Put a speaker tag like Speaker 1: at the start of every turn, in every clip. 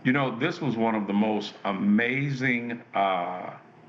Speaker 1: You know, this was one of the most amazing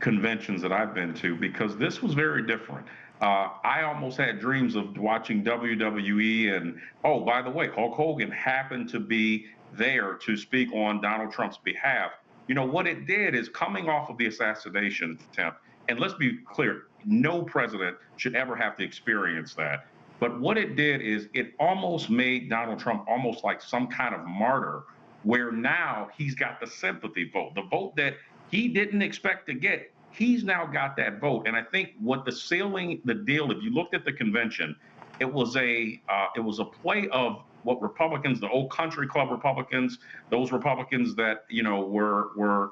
Speaker 1: conventions that I've been to because this was very different. I almost had dreams of watching WWE, and oh, by the way, Hulk Hogan happened to be there to speak on Donald Trump's behalf. You know, what it did is coming off of the assassination attempt, and let's be clear, no president should ever have to experience that. But what it did is it almost made Donald Trump almost like some kind of martyr, where now he's got the sympathy vote, the vote that he didn't expect to get. He's now got that vote, and I think what the deal. If you looked at the convention, it was a play of what Republicans, the old country club Republicans, those Republicans that were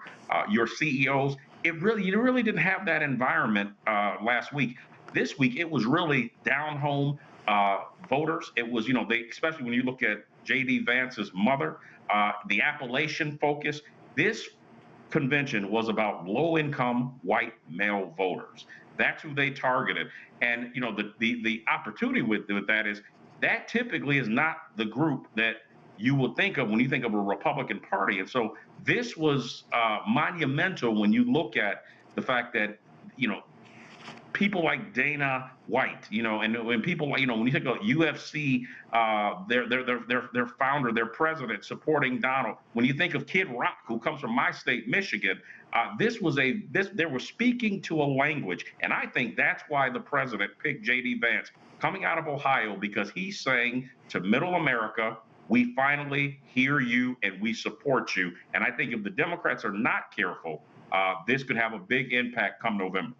Speaker 1: your CEOs. You really didn't have that environment last week. This week it was really down home voters. It was they, especially when you look at J.D. Vance's mother, the Appalachian focus. This convention was about low-income white male voters. That's who they targeted. And the opportunity with that is that typically is not the group that you would think of when you think of a Republican Party. And so this was monumental when you look at the fact that people like Dana White, and when people like, when you think of UFC, their founder, their president supporting Donald. When you think of Kid Rock, who comes from my state, Michigan, they were speaking to a language, and I think that's why the president picked J.D. Vance coming out of Ohio, because he's saying to Middle America, we finally hear you and we support you. And I think if the Democrats are not careful, this could have a big impact come November.